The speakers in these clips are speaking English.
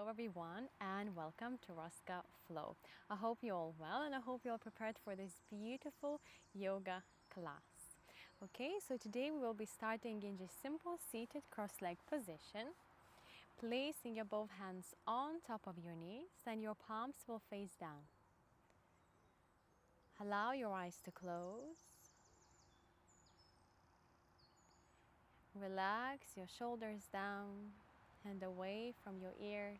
Hello everyone and welcome to Rosca Flow. I hope you're all well and I hope you're all prepared for this beautiful yoga class. Okay, so today we will be starting in just simple seated cross-leg position. Placing your both hands on top of your knees and your palms will face down. Allow your eyes to close. Relax your shoulders down and away from your ears.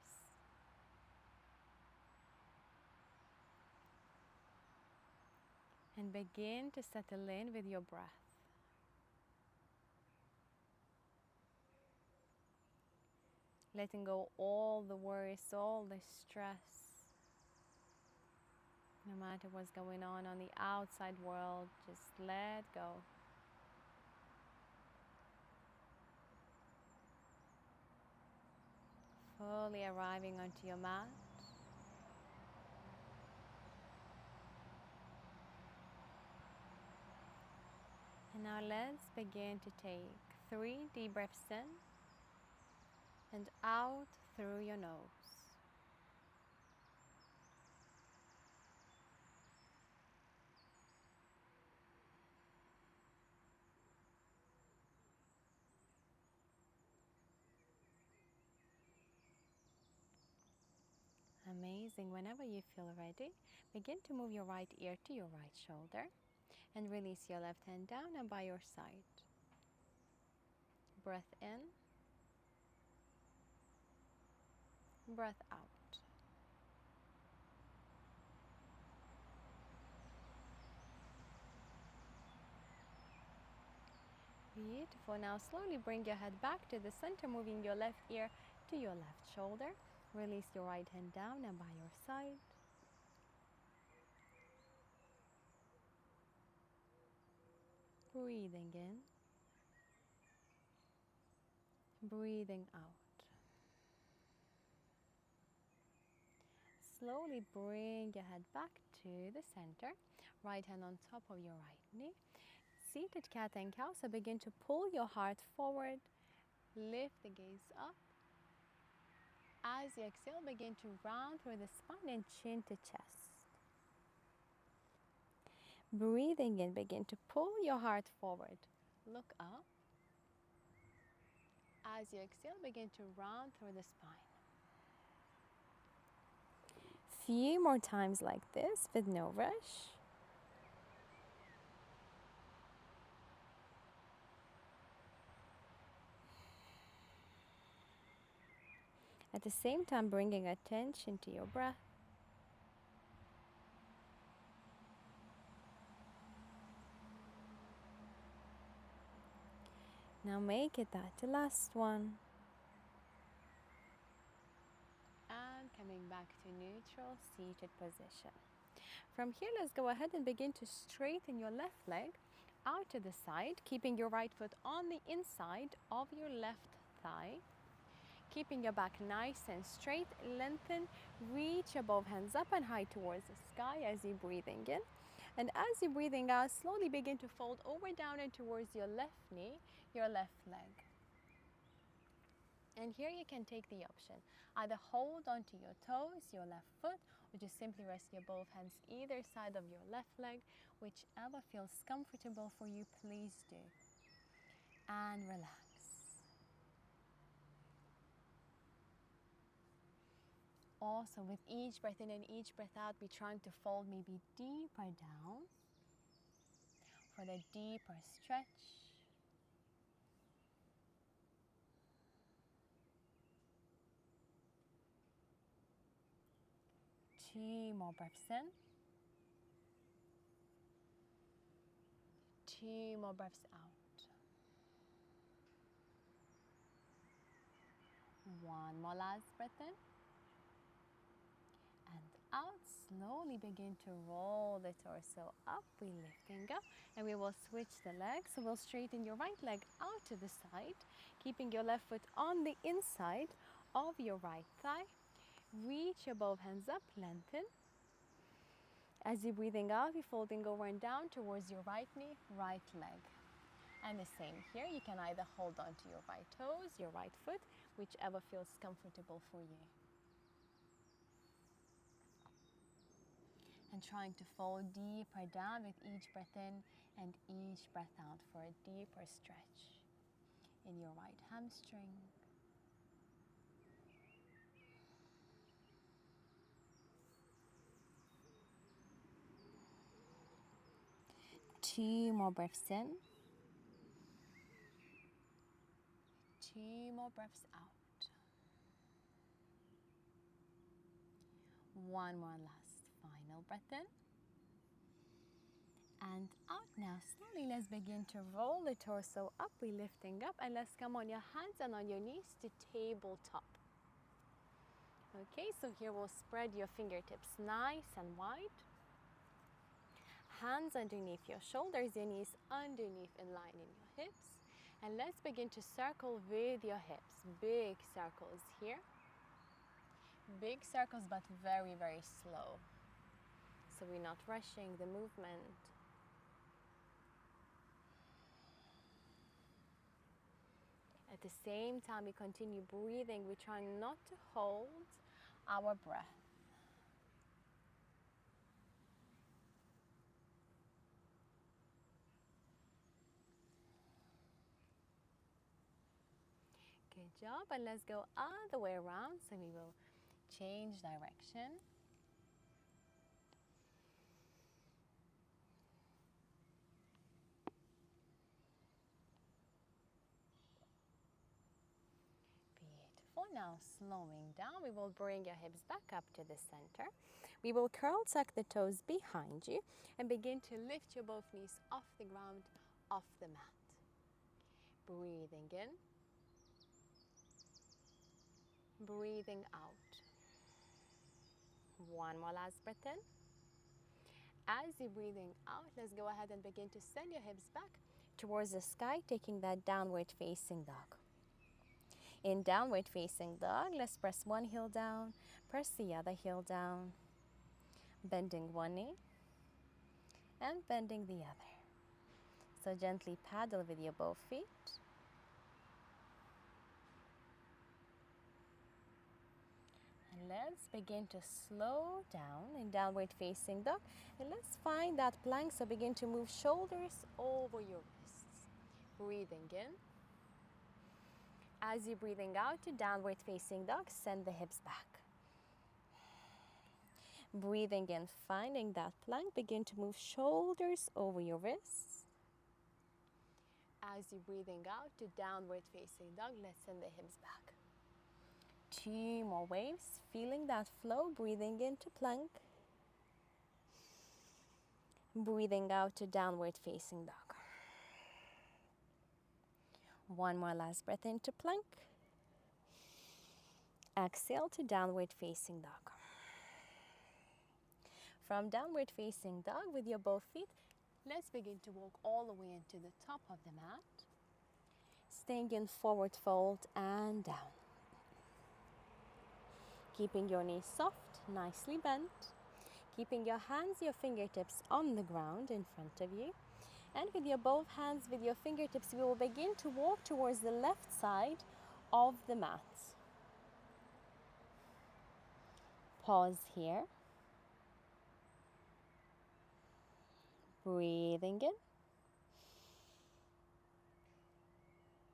And begin to settle in with your breath. Letting go all the worries, all the stress. No matter what's going on the outside world, just let go. Fully arriving onto your mat. And now let's begin to take 3 deep breaths in and out through your nose. Amazing. Whenever you feel ready, begin to move your right ear to your right shoulder and release your left hand down and by your side. Breath in, breath out. Beautiful. Now slowly bring your head back to the center, moving your left ear to your left shoulder. Release your right hand down and by your side. Breathing in, breathing out. Slowly bring your head back to the center. Right hand on top of your right knee. Seated cat and cow, so begin to pull your heart forward. Lift the gaze up. As you exhale, begin to round through the spine and chin to chest. Breathing in, begin to pull your heart forward. Look up. As you exhale, begin to round through the spine. Few more times like this with no rush. At the same time, bringing attention to your breath. Now make it that the last one. And coming back to neutral seated position. From here, let's go ahead and begin to straighten your left leg out to the side, keeping your right foot on the inside of your left thigh. Keeping your back nice and straight, lengthen, reach your both hands up and high towards the sky as you're breathing in. And as you're breathing out, slowly begin to fold over down and towards your left knee, your left leg. And here you can take the option. Either hold onto your toes, your left foot, or just simply rest your both hands either side of your left leg. Whichever feels comfortable for you, please do. And relax. Also, with each breath in and each breath out, be trying to fold maybe deeper down for the deeper stretch. 2 more breaths in. 2 more breaths out. 1 more last breath in. And out. Slowly begin to roll the torso up. We're lifting up and we will switch the legs. So we'll straighten your right leg out to the side, keeping your left foot on the inside of your right thigh. Reach your both hands up, lengthen. As you're breathing out, you're folding over and down towards your right knee, right leg. And the same here, you can either hold on to your right toes, your right foot, whichever feels comfortable for you. And trying to fall deeper down with each breath in and each breath out for a deeper stretch in your right hamstring. Two more breaths in. Two more breaths out. One more last final breath in. And out now. Slowly let's begin to roll the torso up. We're lifting up, and let's come on your hands and on your knees to tabletop. Okay, so here we'll spread your fingertips nice and wide. Hands underneath your shoulders, your knees underneath in line in your hips. And let's begin to circle with your hips. Big circles here. Big circles, but very, very slow. So we're not rushing the movement. At the same time, we continue breathing. We're trying not to hold our breath. Good job, and let's go all the way around. So we will change direction. Beautiful. Now slowing down, we will bring your hips back up to the center. We will curl tuck the toes behind you and begin to lift your both knees off the ground, off the mat. Breathing in. Breathing out. One more last breath in. As you're breathing out, let's go ahead and begin to send your hips back towards the sky, taking that downward facing dog. In downward facing dog, let's press one heel down, press the other heel down, bending one knee and bending the other. So gently paddle with your both feet. And let's begin to slow down in downward facing dog. And let's find that plank, so begin to move shoulders over your wrists. Breathing in. As you're breathing out to downward facing dog, send the hips back. Breathing in, finding that plank, begin to move shoulders over your wrists. As you're breathing out to downward facing dog, let's send the hips back. Two more waves, feeling that flow, breathing into plank. Breathing out to downward facing dog. One more last breath into plank. Exhale to downward facing dog. From downward facing dog with your both feet, let's begin to walk all the way into the top of the mat. Staying in forward fold and down. Keeping your knees soft, nicely bent. Keeping your hands, your fingertips on the ground in front of you. And with your both hands, with your fingertips, we will begin to walk towards the left side of the mat. Pause here. Breathing in.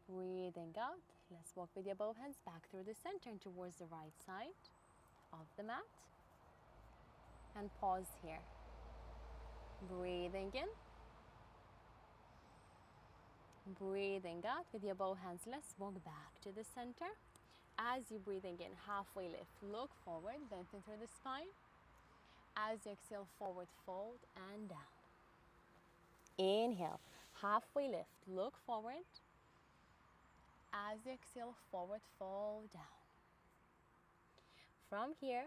Breathing out. Let's walk with your both hands back through the center and towards the right side of the mat. And pause here. Breathing in. Breathing out with your both hands. Let's walk back to the center. As you're breathing in, halfway lift, look forward, lengthen through the spine. As you exhale, forward fold and down. Inhale, halfway lift, look forward. As you exhale, forward fold down. From here,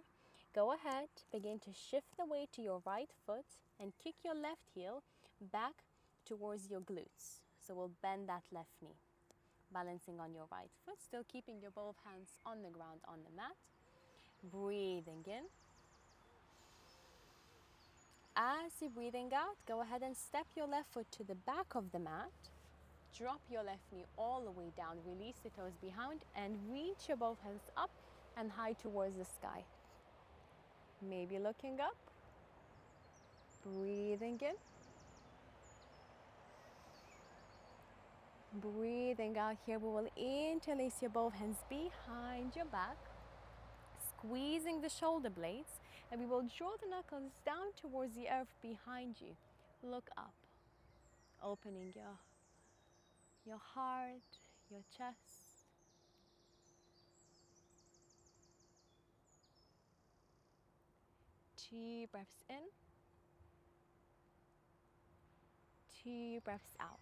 go ahead, begin to shift the weight to your right foot and kick your left heel back towards your glutes. So we'll bend that left knee. Balancing on your right foot, still keeping your both hands on the ground on the mat. Breathing in. As you're breathing out, go ahead and step your left foot to the back of the mat. Drop your left knee all the way down. Release the toes behind and reach your both hands up and high towards the sky. Maybe looking up. Breathing in. Breathing out here, we will interlace your both hands behind your back, squeezing the shoulder blades, and we will draw the knuckles down towards the earth behind you. Look up, opening your heart, your chest. Two breaths in, two breaths out.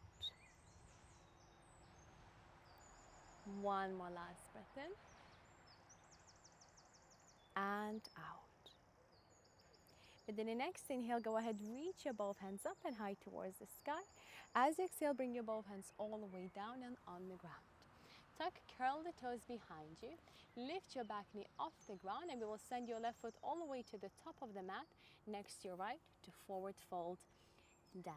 One more last breath in and out. Within the next inhale, go ahead, reach your both hands up and high towards the sky. As you exhale, bring your both hands all the way down and on the ground. Tuck, curl the toes behind you. Lift your back knee off the ground, and we will send your left foot all the way to the top of the mat, next to your right, to forward fold down.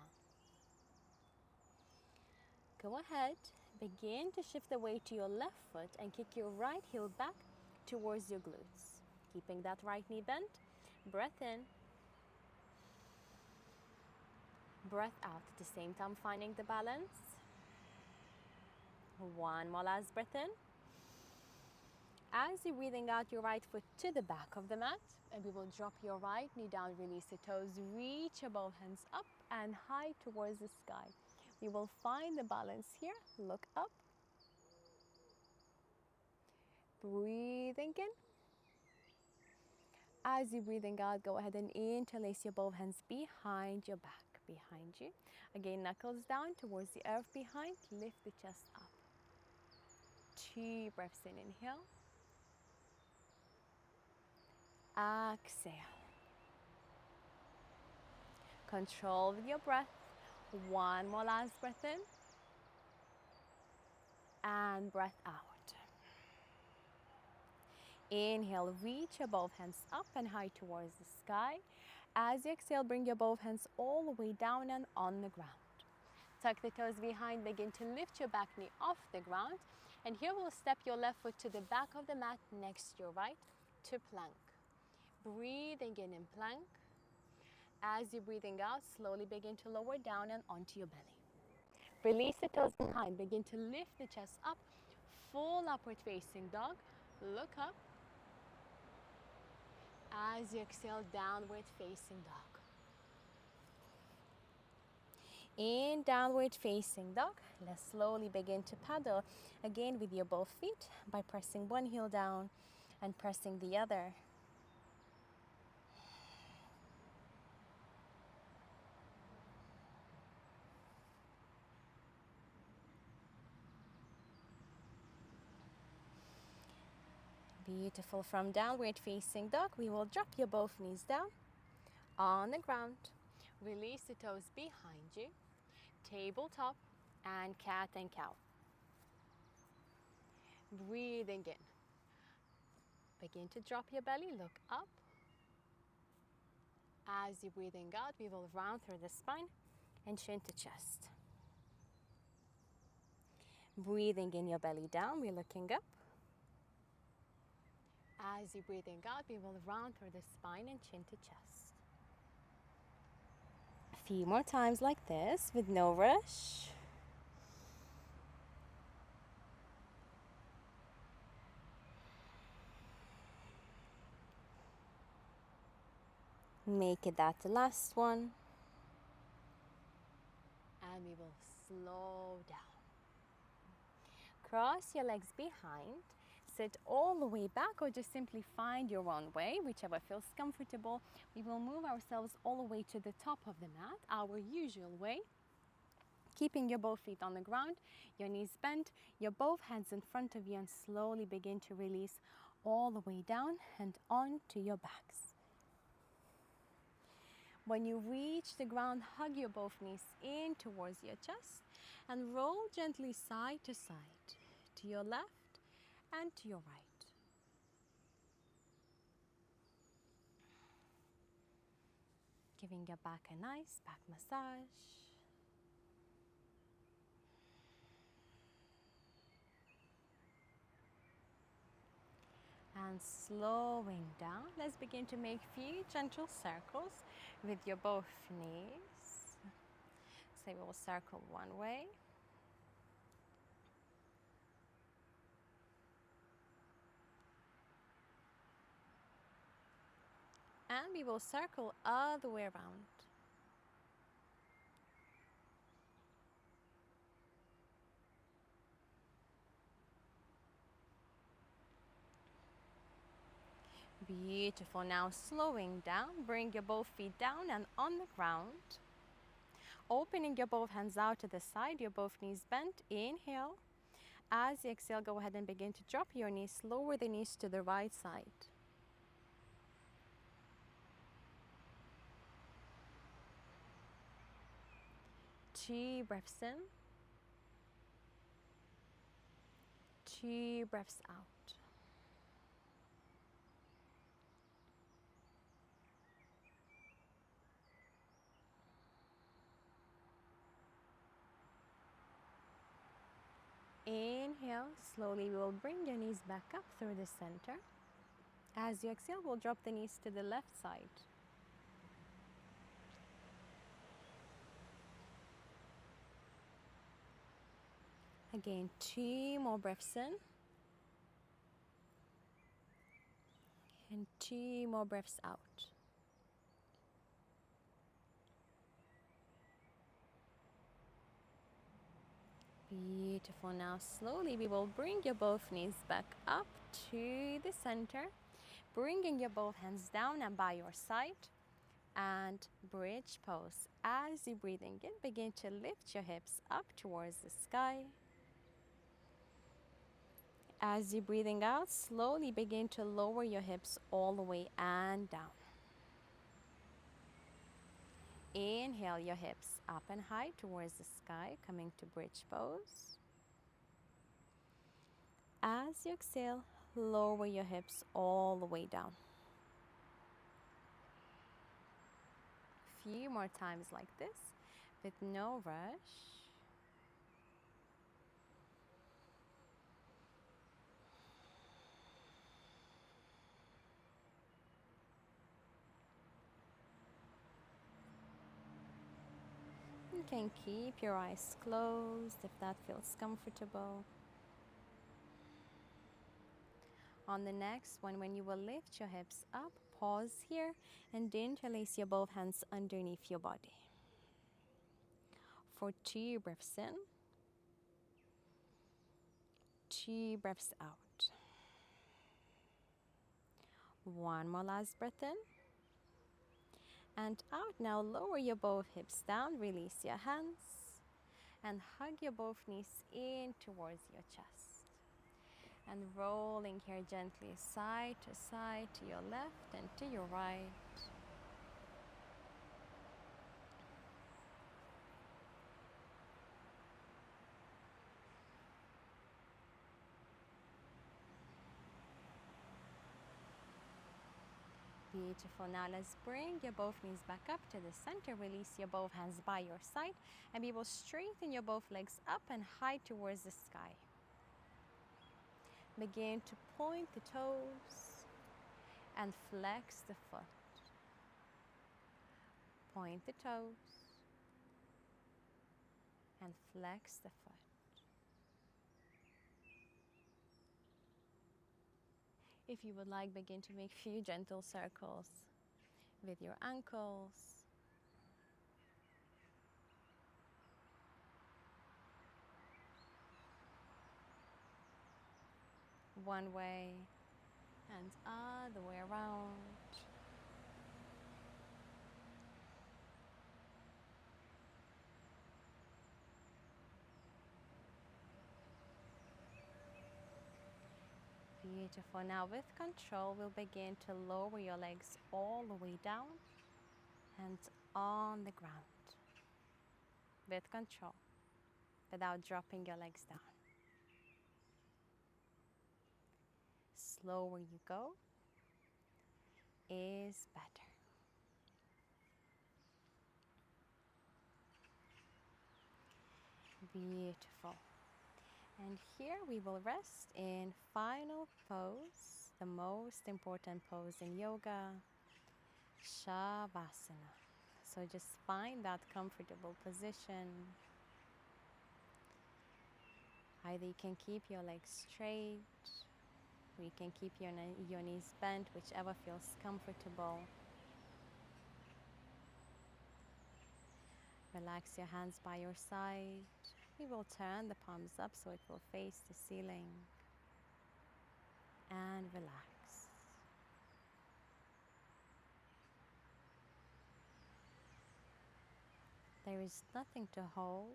Go ahead, begin to shift the weight to your left foot and kick your right heel back towards your glutes. Keeping that right knee bent, breath in, breath out. At the same time, finding the balance. One more last breath in. As you're breathing out, your right foot to the back of the mat, and we will drop your right knee down, release the toes, reach your both hands up and high towards the sky. We will find the balance here. Look up. Breathing in. As you're breathing out, go ahead and interlace your both hands behind your back, behind you. Again, knuckles down towards the earth behind. Lift the chest up. Two breaths in, inhale. Exhale. Control with your breath. One more last breath in. And breath out. Inhale, reach your both hands up and high towards the sky. As you exhale, bring your both hands all the way down and on the ground. Tuck the toes behind, begin to lift your back knee off the ground. And here we'll step your left foot to the back of the mat next to your right to plank. Breathing in plank. As you're breathing out, slowly begin to lower down and onto your belly. Release the toes behind, begin to lift the chest up, full upward facing dog. Look up. As you exhale, downward facing dog. In downward facing dog, let's slowly begin to paddle again with your both feet by pressing one heel down and pressing the other. Beautiful. From downward facing dog, we will drop your both knees down on the ground. Release the toes behind you. Tabletop and cat and cow. Breathing in. Begin to drop your belly, look up. As you're breathing out, we will round through the spine and chin to chest. Breathing in, your belly down, we're looking up. As you're breathing out, we will round through the spine and chin to chest. A few more times like this with no rush. Make it that the last one. And we will slow down. Cross your legs behind. Sit all the way back or just simply find your own way, whichever feels comfortable. We will move ourselves all the way to the top of the mat, our usual way. Keeping your both feet on the ground, your knees bent, your both hands in front of you, and slowly begin to release all the way down and onto your backs. When you reach the ground, hug your both knees in towards your chest and roll gently side to side, to your left and to your right. Giving your back a nice back massage. and slowing down. Let's begin to make few gentle circles with your both knees. So we will circle one way. And we will circle all the way around. Beautiful. Now slowing down, bring your both feet down and on the ground. Opening your both hands out to the side, your both knees bent. Inhale. As you exhale, go ahead and begin to drop your knees, lower the knees to the right side. 2 breaths in, 2 breaths out. Inhale, slowly we will bring your knees back up through the center. As you exhale, we'll drop the knees to the left side. Again, 2 more breaths in. And 2 more breaths out. Beautiful. Now slowly we will bring your both knees back up to the center, bringing your both hands down and by your side, and bridge pose. As you're breathing in, begin to lift your hips up towards the sky. As you're breathing out, slowly begin to lower your hips all the way and down. Inhale your hips up and high towards the sky, coming to bridge pose. As you exhale, lower your hips all the way down. Few more times like this with no rush. You can keep your eyes closed if that feels comfortable. On the next one, when you will lift your hips up, pause here and interlace your both hands underneath your body. For 2 breaths in, 2 breaths out. One more last breath in. And out. Now lower your both hips down, release your hands, and hug your both knees in towards your chest. And rolling here gently side, to your left and to your right. Beautiful. Now let's bring your both knees back up to the center. Release your both hands by your side, and we will straighten your both legs up and high towards the sky. Begin to point the toes and flex the foot. Point the toes and flex the foot. If you would like, begin to make few gentle circles with your ankles. One way and other way around. Beautiful. Now with control, we'll begin to lower your legs all the way down and on the ground. With control, without dropping your legs down. Slower you go is better. Beautiful. And here we will rest in final pose. the most important pose in yoga, Savasana. So just find that comfortable position. Either you can keep your legs straight, or you can keep your knees bent, whichever feels comfortable. Relax your hands by your side. We will turn the palms up so it will face the ceiling. And relax. There is nothing to hold,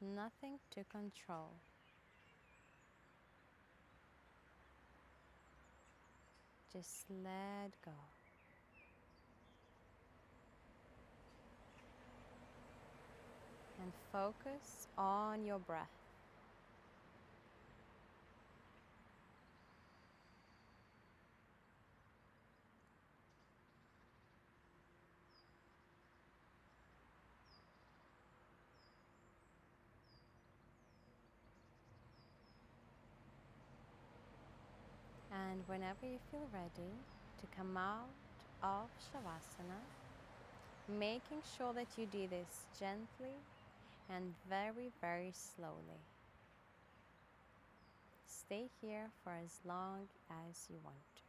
nothing to control. Just let go. And focus on your breath. And whenever you feel ready to come out of Shavasana, making sure that you do this gently and very, very slowly. Stay here for as long as you want to.